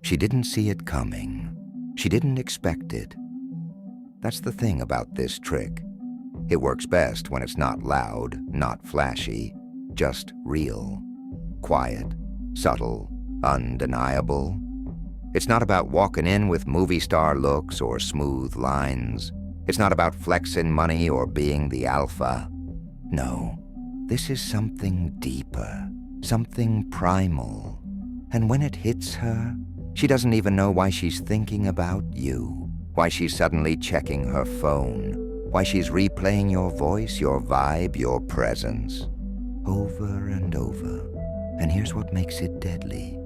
She didn't see it coming. She didn't expect it. That's the thing about this trick. It works best when it's not loud, not flashy, just real, quiet, subtle, undeniable. It's not about walking in with movie star looks or smooth lines. It's not about flexing money or being the alpha. No, this is something deeper, something primal. And when it hits her, she doesn't even know why she's thinking about you, why she's suddenly checking her phone, why she's replaying your voice, your vibe, your presence, over and over. And here's what makes it deadly.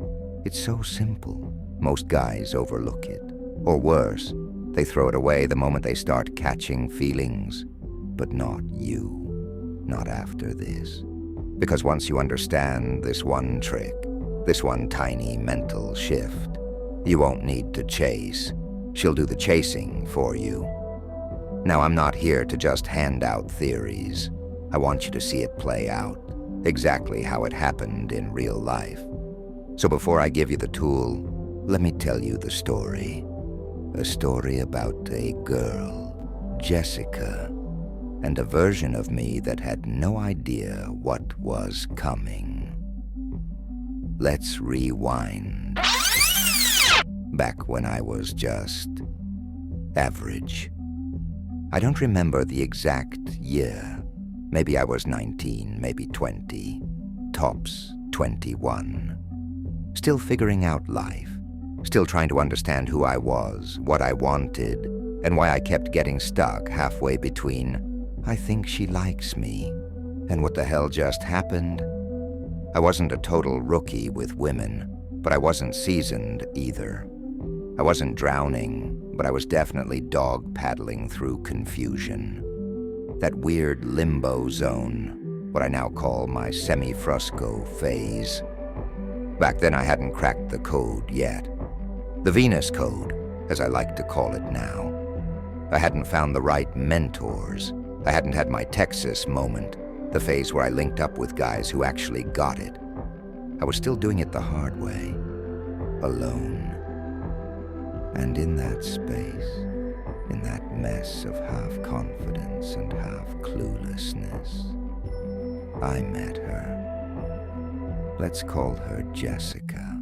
It's so simple. Most guys overlook it. Or worse, they throw it away the moment they start catching feelings. But not you. Not after this. Because once you understand this one trick, this one tiny mental shift, you won't need to chase. She'll do the chasing for you. Now, I'm not here to just hand out theories. I want you to see it play out, exactly how it happened in real life. So before I give you the tool, let me tell you the story. A story about a girl, Jessica, and a version of me that had no idea what was coming. Let's rewind. Back when I was just average. I don't remember the exact year. Maybe I was 19, maybe 20, tops 21. Still figuring out life, still trying to understand who I was, what I wanted, and why I kept getting stuck halfway between I think she likes me and what the hell just happened. I wasn't a total rookie with women, but I wasn't seasoned either. I wasn't drowning, but I was definitely dog paddling through confusion. That weird limbo zone, what I now call my semi-frusco phase. Back then I hadn't cracked the code yet. The Venus Code, as I like to call it now. I hadn't found the right mentors. I hadn't had my Texas moment, the phase where I linked up with guys who actually got it. I was still doing it the hard way, alone. And in that space, in that mess of half confidence and half cluelessness, I met her. Let's call her Jessica.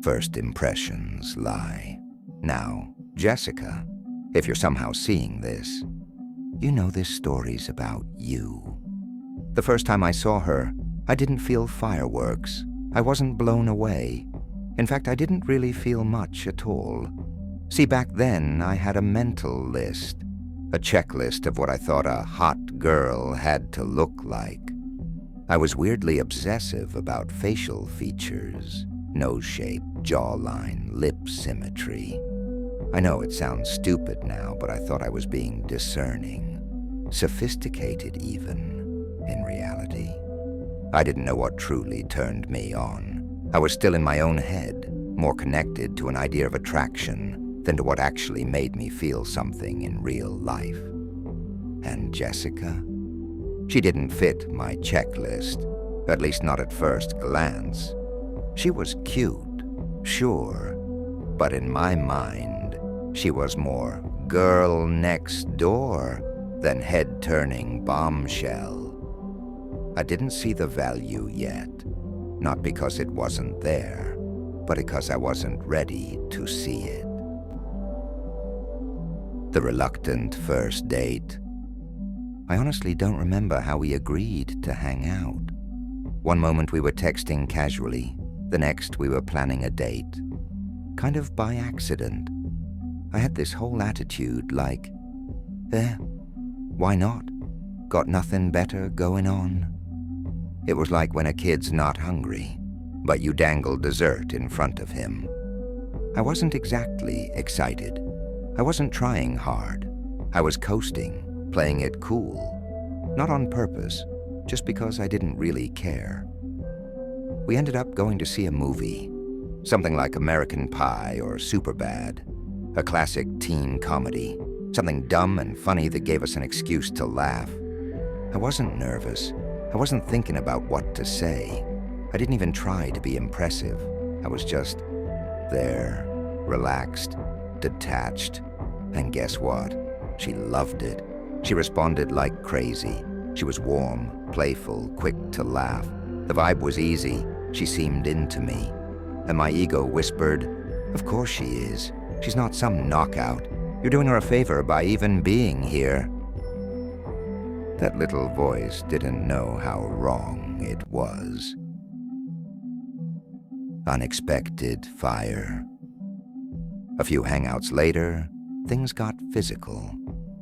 First impressions lie. Now, Jessica, if you're somehow seeing this, you know this story's about you. The first time I saw her, I didn't feel fireworks. I wasn't blown away. In fact, I didn't really feel much at all. See, back then, I had a mental list, a checklist of what I thought a hot girl had to look like. I was weirdly obsessive about facial features, nose shape, jawline, lip symmetry. I know it sounds stupid now, but I thought I was being discerning, sophisticated even, in reality. I didn't know what truly turned me on. I was still in my own head, more connected to an idea of attraction than to what actually made me feel something in real life. And Jessica? She didn't fit my checklist, at least not at first glance. She was cute, sure, but in my mind, she was more girl next door than head-turning bombshell. I didn't see the value yet. Not because it wasn't there, but because I wasn't ready to see it. The reluctant first date. I honestly don't remember how we agreed to hang out. One moment we were texting casually, the next we were planning a date. Kind of by accident. I had this whole attitude like, why not? Got nothing better going on? It was like when a kid's not hungry, but you dangle dessert in front of him. I wasn't exactly excited. I wasn't trying hard. I was coasting, playing it cool. Not on purpose, just because I didn't really care. We ended up going to see a movie, something like American Pie or Superbad, a classic teen comedy, something dumb and funny that gave us an excuse to laugh. I wasn't nervous. I wasn't thinking about what to say. I didn't even try to be impressive. I was just there, relaxed, detached. And guess what? She loved it. She responded like crazy. She was warm, playful, quick to laugh. The vibe was easy. She seemed into me. And my ego whispered, "Of course she is. She's not some knockout. You're doing her a favor by even being here." That little voice didn't know how wrong it was. Unexpected fire. A few hangouts later, things got physical.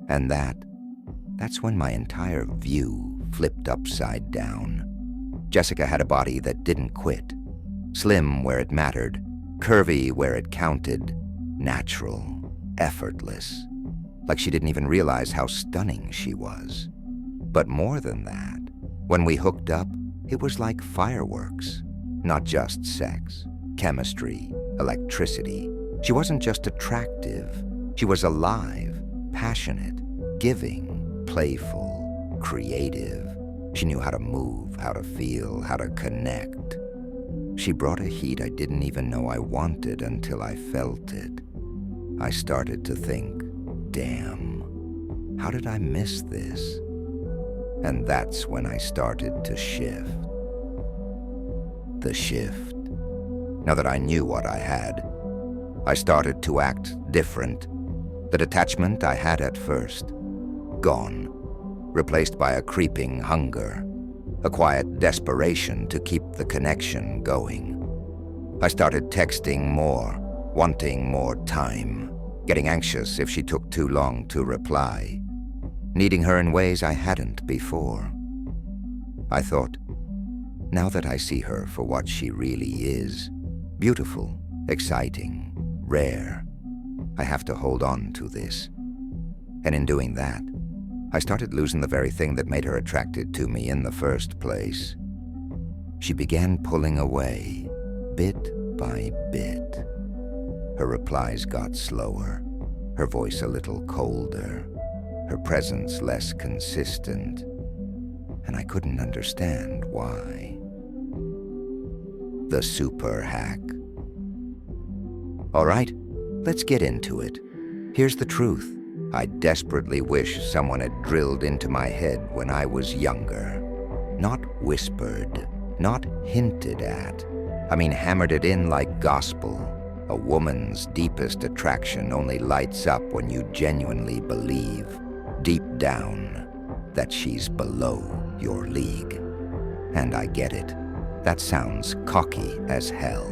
And that's when my entire view flipped upside down. Jessica had a body that didn't quit. Slim where it mattered, curvy where it counted, natural, effortless. Like she didn't even realize how stunning she was. But more than that, when we hooked up, it was like fireworks. Not just sex, chemistry, electricity. She wasn't just attractive. She was alive, passionate, giving, playful, creative. She knew how to move, how to feel, how to connect. She brought a heat I didn't even know I wanted until I felt it. I started to think, damn, how did I miss this? And that's when I started to shift. The shift. Now that I knew what I had, I started to act different. The detachment I had at first, gone, replaced by a creeping hunger, a quiet desperation to keep the connection going. I started texting more, wanting more time, getting anxious if she took too long to reply, needing her in ways I hadn't before. I thought, now that I see her for what she really is, beautiful, exciting, rare, I have to hold on to this. And in doing that, I started losing the very thing that made her attracted to me in the first place. She began pulling away, bit by bit. Her replies got slower, her voice a little colder, her presence less consistent, and I couldn't understand why. The super hack. All right, let's get into it. Here's the truth. I desperately wish someone had drilled into my head when I was younger. Not whispered, not hinted at. I mean, hammered it in like gospel. A woman's deepest attraction only lights up when you genuinely believe, deep down, that she's below your league. And I get it. That sounds cocky as hell.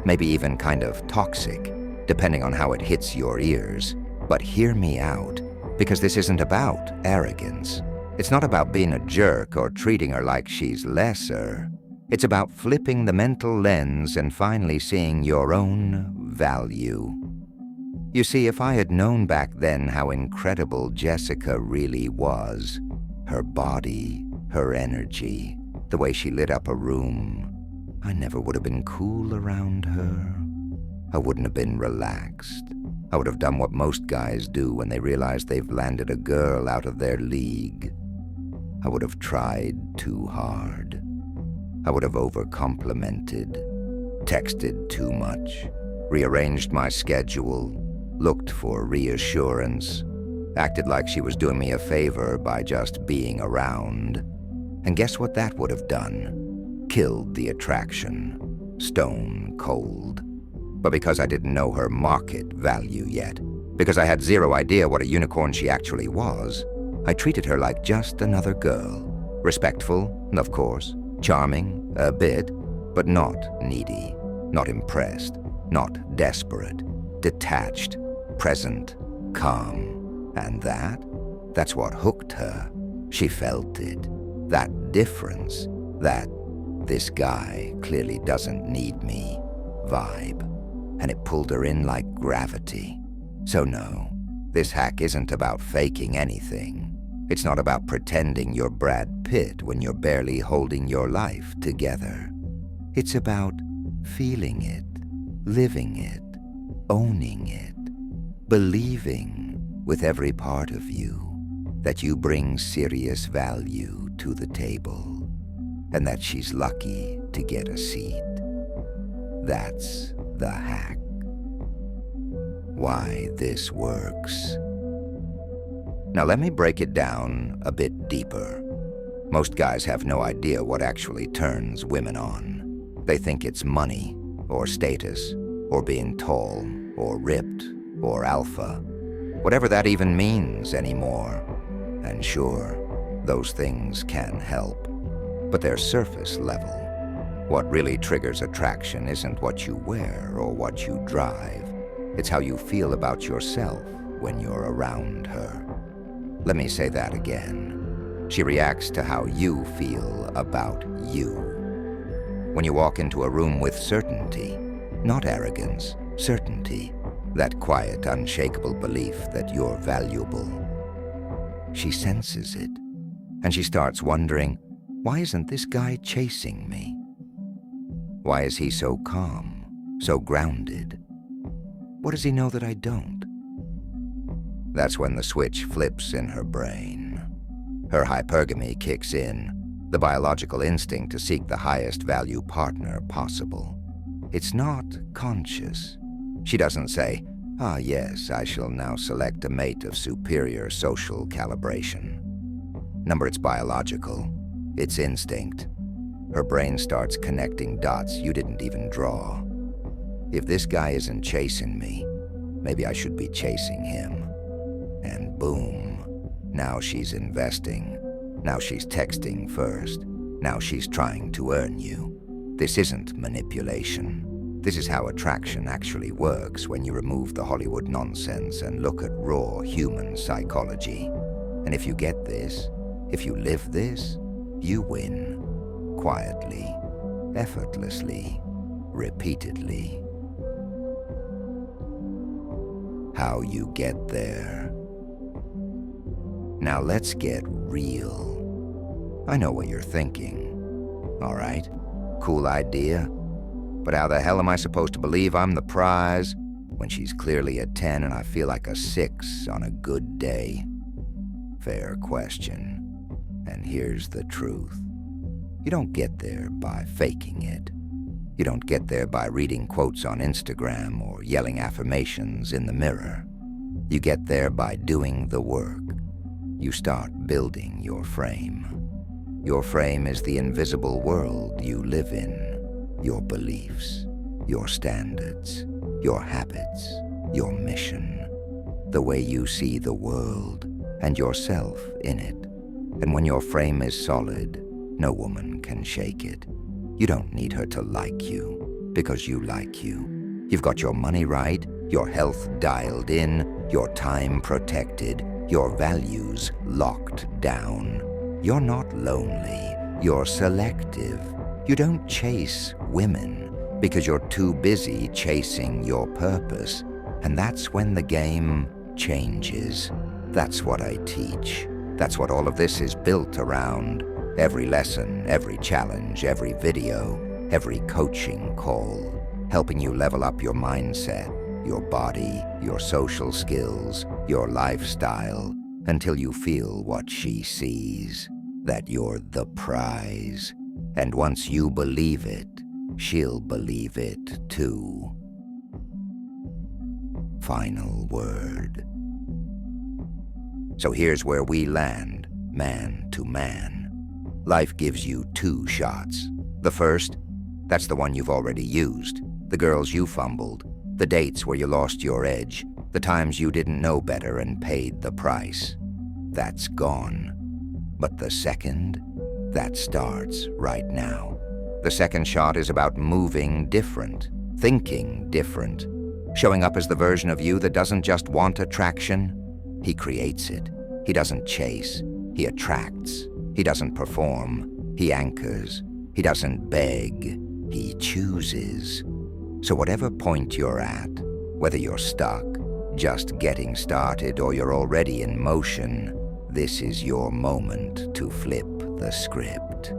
Maybe even kind of toxic, depending on how it hits your ears. But hear me out, because this isn't about arrogance. It's not about being a jerk or treating her like she's lesser. It's about flipping the mental lens and finally seeing your own value. You see, if I had known back then how incredible Jessica really was, her body, her energy, the way she lit up a room, I never would have been cool around her. I wouldn't have been relaxed. I would have done what most guys do when they realize they've landed a girl out of their league. I would have tried too hard. I would have overcomplimented, texted too much, rearranged my schedule, looked for reassurance, acted like she was doing me a favor by just being around. And guess what that would have done? Killed the attraction, stone cold. But because I didn't know her market value yet, because I had zero idea what a unicorn she actually was, I treated her like just another girl. Respectful, of course, charming, a bit, but not needy, not impressed, not desperate, detached, present, calm. And that's what hooked her. She felt it. That difference, that this guy clearly doesn't need me vibe. And it pulled her in like gravity. So no, this hack isn't about faking anything. It's not about pretending you're Brad Pitt when you're barely holding your life together. It's about feeling it, living it, owning it, believing with every part of you that you bring serious value to the table and that she's lucky to get a seat. That's the hack. why this works. Now let me break it down a bit deeper. Most guys have no idea what actually turns women on. They think it's money, or status, or being tall, or ripped, or alpha. Whatever that even means anymore. And sure, those things can help. But they're surface level. What really triggers attraction isn't what you wear or what you drive. It's how you feel about yourself when you're around her. Let me say that again. She reacts to how you feel about you. When you walk into a room with certainty, not arrogance, certainty, that quiet, unshakable belief that you're valuable, she senses it, and she starts wondering, why isn't this guy chasing me? Why is he so calm, so grounded? What does he know that I don't? That's when the switch flips in her brain. Her hypergamy kicks in, the biological instinct to seek the highest value partner possible. It's not conscious. She doesn't say, "Ah, yes, I shall now select a mate of superior social calibration." Number, it's biological. It's instinct. Her brain starts connecting dots you didn't even draw. If this guy isn't chasing me, maybe I should be chasing him. And boom, now she's investing. Now she's texting first. Now she's trying to earn you. This isn't manipulation. This is how attraction actually works when you remove the Hollywood nonsense and look at raw human psychology. And if you get this, if you live this, you win. Quietly, effortlessly, repeatedly. How you get there. Now let's get real. I know what you're thinking. All right, cool idea. But how the hell am I supposed to believe I'm the prize when she's clearly a 10 and I feel like a 6 on a good day? Fair question. And here's the truth. You don't get there by faking it. You don't get there by reading quotes on Instagram or yelling affirmations in the mirror. You get there by doing the work. You start building your frame. Your frame is the invisible world you live in. Your beliefs, your standards, your habits, your mission. The way you see the world and yourself in it. And when your frame is solid, no woman can shake it. You don't need her to like you, because you like you. You've got your money right, your health dialed in, your time protected, your values locked down. You're not lonely, you're selective. You don't chase women because you're too busy chasing your purpose. And that's when the game changes. That's what I teach. That's what all of this is built around. Every lesson, every challenge, every video, every coaching call, helping you level up your mindset, your body, your social skills, your lifestyle, until you feel what she sees, that you're the prize. And once you believe it, she'll believe it too. Final word. So here's where we land, man to man. Life gives you 2 shots. The first, that's the one you've already used. The girls you fumbled, the dates where you lost your edge, the times you didn't know better and paid the price. That's gone. But the second, that starts right now. The second shot is about moving different, thinking different, showing up as the version of you that doesn't just want attraction. He creates it. He doesn't chase. He attracts. He doesn't perform. He anchors. He doesn't beg. He chooses. So whatever point you're at, whether you're stuck, just getting started, or you're already in motion, this is your moment to flip the script.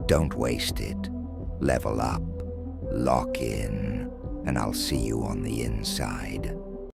Don't waste it. Level up. Lock in. And I'll see you on the inside.